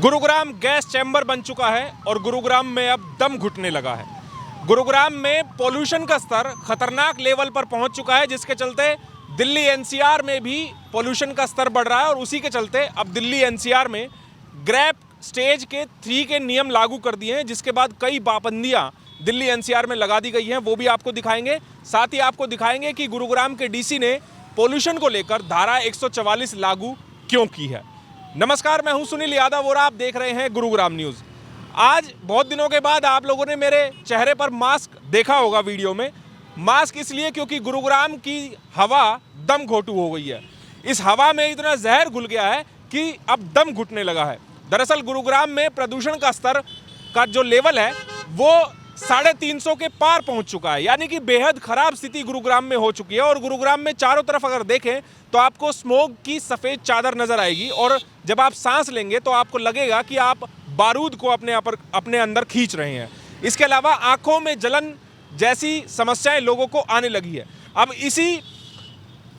Gurugram gas chamber बन चुका है और गुरुग्राम में अब दम घुटने लगा है। गुरुग्राम में पोल्यूशन का स्तर खतरनाक लेवल पर पहुंच चुका है, जिसके चलते दिल्ली एनसीआर में भी पोल्यूशन का स्तर बढ़ रहा है और उसी के चलते अब दिल्ली एनसीआर में ग्रैप स्टेज के 3 के नियम लागू कर दिए हैं, जिसके बाद कई पाबंदियां दिल्ली एनसीआर में लगा दी गई हैं। वो भी आपको दिखाएंगे। साथ ही आपको दिखाएंगे कि गुरुग्राम के डीसी ने पोल्यूशन को लेकर धारा 144 लागू क्यों की है। नमस्कार, मैं हूं सुनील यादव और आप देख रहे हैं गुरुग्राम न्यूज़। आज बहुत दिनों के बाद आप लोगों ने मेरे चेहरे पर मास्क देखा होगा वीडियो में। मास्क इसलिए क्योंकि गुरुग्राम की हवा दम घोटू हो गई है। इस हवा में इतना जहर घुल गया है कि अब दम घुटने लगा है। दरअसल गुरुग्राम में प्रदूषण का स्तर का जो लेवल है वो 350 के पार पहुंच चुका है, यानी कि बेहद खराब स्थिति गुरुग्राम में हो चुकी है। और गुरुग्राम में चारों तरफ अगर देखें तो आपको स्मोक की सफ़ेद चादर नजर आएगी और जब आप सांस लेंगे तो आपको लगेगा कि आप बारूद को अपने अंदर खींच रहे हैं। इसके अलावा आंखों में जलन जैसी समस्याएं लोगों को आने लगी है। अब इसी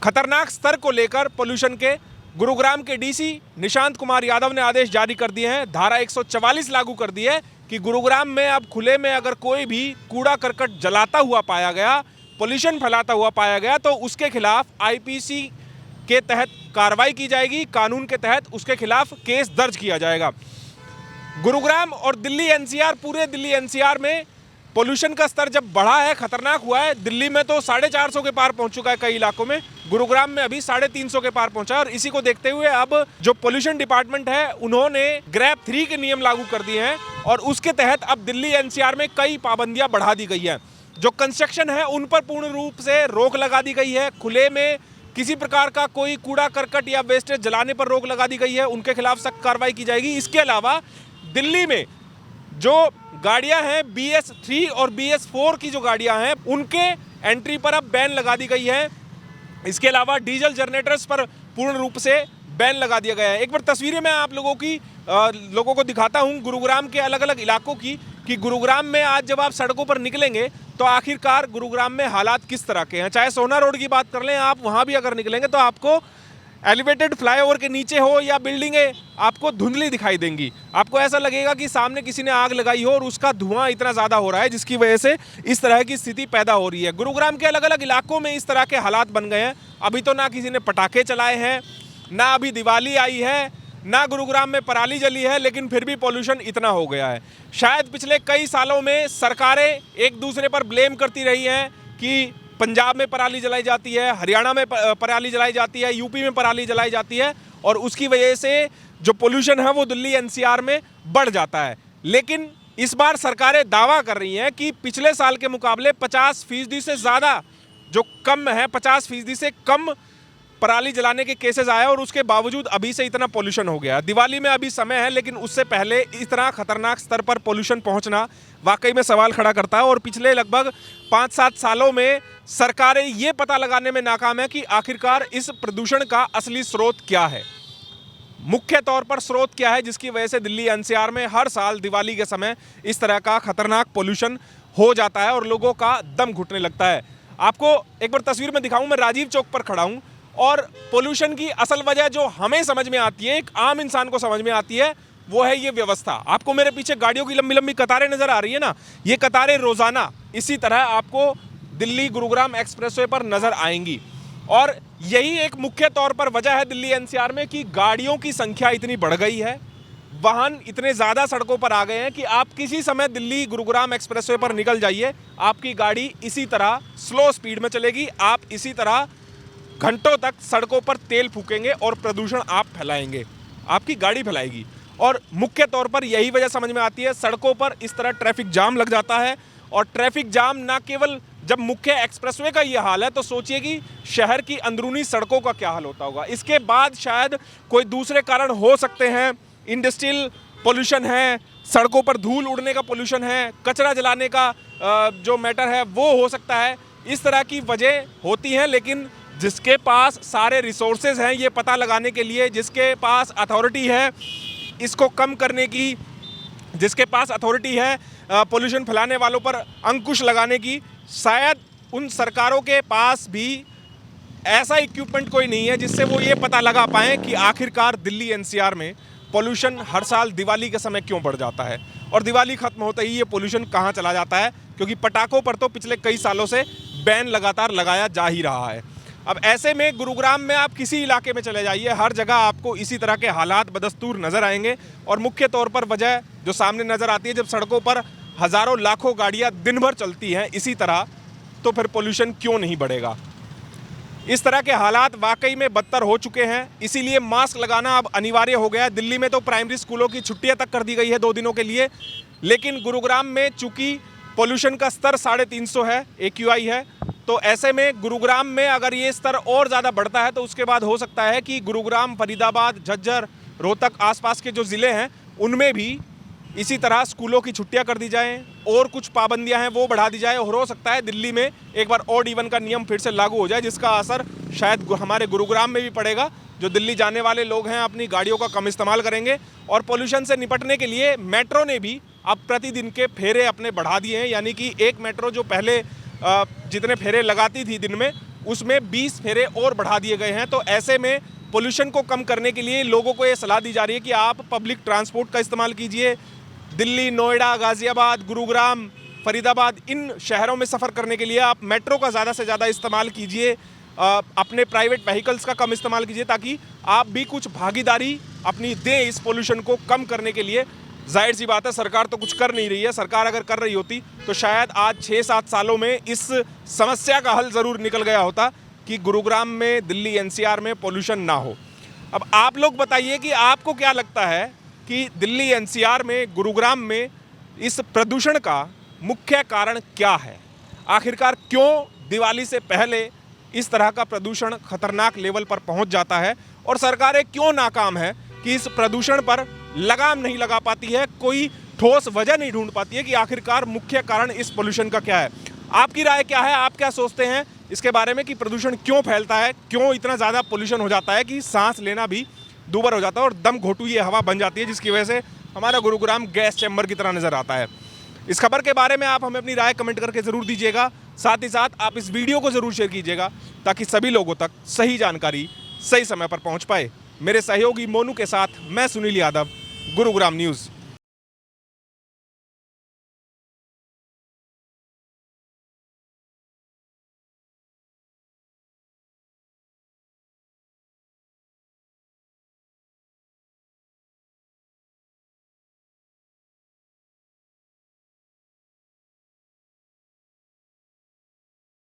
खतरनाक स्तर को लेकर पोल्यूशन के गुरुग्राम के डीसी निशांत कुमार यादव ने आदेश जारी कर दिए हैं। धारा 144 लागू कर दी है कि गुरुग्राम में अब खुले में अगर कोई भी कूड़ा करकट जलाता हुआ पाया गया, पोल्यूशन फैलाता हुआ पाया गया, तो उसके खिलाफ आईपीसी के तहत कार्रवाई की जाएगी। कानून के तहत उसके खिलाफ केस दर्ज किया जाएगा। गुरुग्राम और दिल्ली एनसीआर, पूरे दिल्ली एनसीआर में पोल्यूशन का स्तर जब बढ़ा है, खतरनाक हुआ है। दिल्ली में तो 450 के पार पहुंच चुका है कई इलाकों में, गुरुग्राम में अभी 350 के पार पहुंचा है। और इसी को देखते हुए अब जो पोल्यूशन डिपार्टमेंट है उन्होंने ग्रैप 3 के नियम लागू कर दिए हैं और उसके तहत अब दिल्ली एनसीआर में कई पाबंदियां बढ़ा दी गई हैं। जो कंस्ट्रक्शन है उन पर पूर्ण रूप से रोक लगा दी गई है। खुले में किसी प्रकार का कोई कूड़ा करकट या वेस्टेज जलाने पर रोक लगा दी गई है, उनके खिलाफ सख्त कार्रवाई की जाएगी। इसके अलावा दिल्ली में जो गाड़ियां हैं BS3 और BS4 की जो गाड़ियां हैं उनके एंट्री पर अब बैन लगा दी गई है। इसके अलावा डीजल जनरेटर्स पर पूर्ण रूप से बैन लगा दिया गया है। एक बार तस्वीरें मैं आप लोगों को दिखाता हूं गुरुग्राम के अलग अलग इलाकों की, कि गुरुग्राम में आज जब आप सड़कों पर निकलेंगे तो आखिरकार गुरुग्राम में हालात किस तरह के हैं। चाहे सोना रोड की बात कर लें, आप वहां भी अगर निकलेंगे तो आपको एलिवेटेड फ्लाईओवर के नीचे हो या बिल्डिंगें आपको धुंधली दिखाई देंगी। आपको ऐसा लगेगा कि सामने किसी ने आग लगाई हो और उसका धुआं इतना ज़्यादा हो रहा है जिसकी वजह से इस तरह की स्थिति पैदा हो रही है। गुरुग्राम के अलग अलग इलाकों में इस तरह के हालात बन गए हैं। अभी तो ना किसी ने पटाखे चलाए हैं, ना अभी दिवाली आई है, ना गुरुग्राम में पराली जली है, लेकिन फिर भी पोल्यूशन इतना हो गया है। शायद पिछले कई सालों में सरकारें एक दूसरे पर ब्लेम करती रही हैं कि पंजाब में पराली जलाई जाती है, हरियाणा में पराली जलाई जाती है, यूपी में पराली जलाई जाती है और उसकी वजह से जो पोल्यूशन है वो दिल्ली एनसीआर में बढ़ जाता है। लेकिन इस बार सरकारें दावा कर रही हैं कि पिछले साल के मुकाबले 50% से ज़्यादा जो कम है, 50% से कम पराली जलाने के केसेस आए और उसके बावजूद अभी से इतना पोल्यूशन हो गया। दिवाली में अभी समय है, लेकिन उससे पहले इतना खतरनाक स्तर पर पोल्यूशन पहुंचना वाकई में सवाल खड़ा करता है। और पिछले लगभग 5-7 सालों में सरकारें ये पता लगाने में नाकाम है कि आखिरकार इस प्रदूषण का असली स्रोत क्या है, मुख्य तौर पर स्रोत क्या है, जिसकी वजह से दिल्ली एनसीआर में हर साल दिवाली के समय इस तरह का खतरनाक पोल्यूशन हो जाता है और लोगों का दम घुटने लगता है। आपको एक बार तस्वीर में दिखाऊं, मैं राजीव चौक पर खड़ा हूं और पोल्यूशन की असल वजह जो हमें समझ में आती है, एक आम इंसान को समझ में आती है, वो है ये व्यवस्था। आपको मेरे पीछे गाड़ियों की लंबी लंबी कतारें नजर आ रही है ना, ये कतारें रोजाना इसी तरह आपको दिल्ली गुरुग्राम एक्सप्रेसवे पर नजर आएंगी। और यही एक मुख्य तौर पर वजह है दिल्ली एनसीआर में कि गाड़ियों की संख्या इतनी बढ़ गई है, वाहन इतने ज़्यादा सड़कों पर आ गए हैं कि आप किसी समय दिल्ली गुरुग्राम एक्सप्रेसवे पर निकल जाइए, आपकी गाड़ी इसी तरह स्लो स्पीड में चलेगी, आप इसी तरह घंटों तक सड़कों पर तेल फूकेंगे और प्रदूषण आप फैलाएंगे, आपकी गाड़ी फैलाएगी। और मुख्य तौर पर यही वजह समझ में आती है, सड़कों पर इस तरह ट्रैफिक जाम लग जाता है। और ट्रैफिक जाम ना केवल जब मुख्य एक्सप्रेसवे का ये हाल है, तो सोचिए कि शहर की अंदरूनी सड़कों का क्या हाल होता होगा। इसके बाद शायद कोई दूसरे कारण हो सकते हैं, इंडस्ट्रियल पोल्यूशन है, सड़कों पर धूल उड़ने का पोल्यूशन है, कचरा जलाने का जो मैटर है वो हो सकता है। इस तरह की वजह होती हैं, लेकिन जिसके पास सारे रिसोर्सेज हैं ये पता लगाने के लिए, जिसके पास अथॉरिटी है इसको कम करने की, जिसके पास अथॉरिटी है पोल्यूशन फैलाने वालों पर अंकुश लगाने की, शायद उन सरकारों के पास भी ऐसा इक्विपमेंट कोई नहीं है जिससे वो ये पता लगा पाएँ कि आखिरकार दिल्ली एनसीआर में पोल्यूशन हर साल दिवाली के समय क्यों बढ़ जाता है और दिवाली खत्म होते ही ये पोल्यूशन कहाँ चला जाता है, क्योंकि पटाखों पर तो पिछले कई सालों से बैन लगातार लगाया जा ही रहा है। अब ऐसे में गुरुग्राम में आप किसी इलाके में चले जाइए, हर जगह आपको इसी तरह के हालात बदस्तूर नज़र आएंगे। और मुख्य तौर पर वजह जो सामने नज़र आती है, जब सड़कों पर हज़ारों लाखों गाड़ियाँ दिन भर चलती हैं इसी तरह, तो फिर पोल्यूशन क्यों नहीं बढ़ेगा। इस तरह के हालात वाकई में बदतर हो चुके हैं, इसीलिए मास्क लगाना अब अनिवार्य हो गया है। दिल्ली में तो प्राइमरी स्कूलों की छुट्टियां तक कर दी गई है 2 दिनों के लिए, लेकिन गुरुग्राम में चूंकि पोल्यूशन का स्तर 350 है, AQI है, तो ऐसे में गुरुग्राम में अगर ये स्तर और ज़्यादा बढ़ता है तो उसके बाद हो सकता है कि गुरुग्राम, फरीदाबाद, झज्जर, रोहतक आसपास के जो ज़िले हैं उनमें भी इसी तरह स्कूलों की छुट्टियां कर दी जाएं और कुछ पाबंदियां हैं वो बढ़ा दी जाए। और हो सकता है दिल्ली में एक बार ऑड इवन का नियम फिर से लागू हो जाए, जिसका असर शायद हमारे गुरुग्राम में भी पड़ेगा। जो दिल्ली जाने वाले लोग हैं अपनी गाड़ियों का कम इस्तेमाल करेंगे। और पोल्यूशन से निपटने के लिए मेट्रो ने भी अब प्रतिदिन के फेरे अपने बढ़ा दिए हैं, यानी कि एक मेट्रो जो पहले जितने फेरे लगाती थी दिन में, उसमें 20 फेरे और बढ़ा दिए गए हैं। तो ऐसे में पोल्यूशन को कम करने के लिए लोगों को ये सलाह दी जा रही है कि आप पब्लिक ट्रांसपोर्ट का इस्तेमाल कीजिए। दिल्ली, नोएडा, गाज़ियाबाद, गुरुग्राम, फरीदाबाद, इन शहरों में सफ़र करने के लिए आप मेट्रो का ज़्यादा से ज़्यादा इस्तेमाल कीजिए। अपने प्राइवेट व्हीकल्स का कम इस्तेमाल कीजिए, ताकि आप भी कुछ भागीदारी अपनी दें इस पोल्यूशन को कम करने के लिए। जाहिर सी बात है, सरकार तो कुछ कर नहीं रही है। सरकार अगर कर रही होती तो शायद आज 6-7 सालों में इस समस्या का हल ज़रूर निकल गया होता कि गुरुग्राम में, दिल्ली NCR में पोल्यूशन ना हो। अब आप लोग बताइए कि आपको क्या लगता है कि दिल्ली NCR में, गुरुग्राम में इस प्रदूषण का मुख्य कारण क्या है? आखिरकार क्यों दिवाली से पहले इस तरह का प्रदूषण खतरनाक लेवल पर पहुंच जाता है और सरकारें क्यों नाकाम है कि इस प्रदूषण पर लगाम नहीं लगा पाती है, कोई ठोस वजह नहीं ढूंढ पाती है कि आखिरकार मुख्य कारण इस पोल्यूशन का क्या है। आपकी राय क्या है? आप क्या सोचते हैं इसके बारे में कि प्रदूषण क्यों फैलता है, क्यों इतना ज़्यादा पोल्यूशन हो जाता है कि सांस लेना भी दूभर हो जाता है और दम घोटू ये हवा बन जाती है, जिसकी वजह से हमारा गुरुग्राम गैस चैम्बर की तरह नज़र आता है। इस खबर के बारे में आप हमें अपनी राय कमेंट करके ज़रूर दीजिएगा। साथ ही साथ आप इस वीडियो को ज़रूर शेयर कीजिएगा ताकि सभी लोगों तक सही जानकारी सही समय पर पहुंच पाए। मेरे सहयोगी मोनू के साथ मैं सुनील यादव, गुरुग्राम न्यूज़।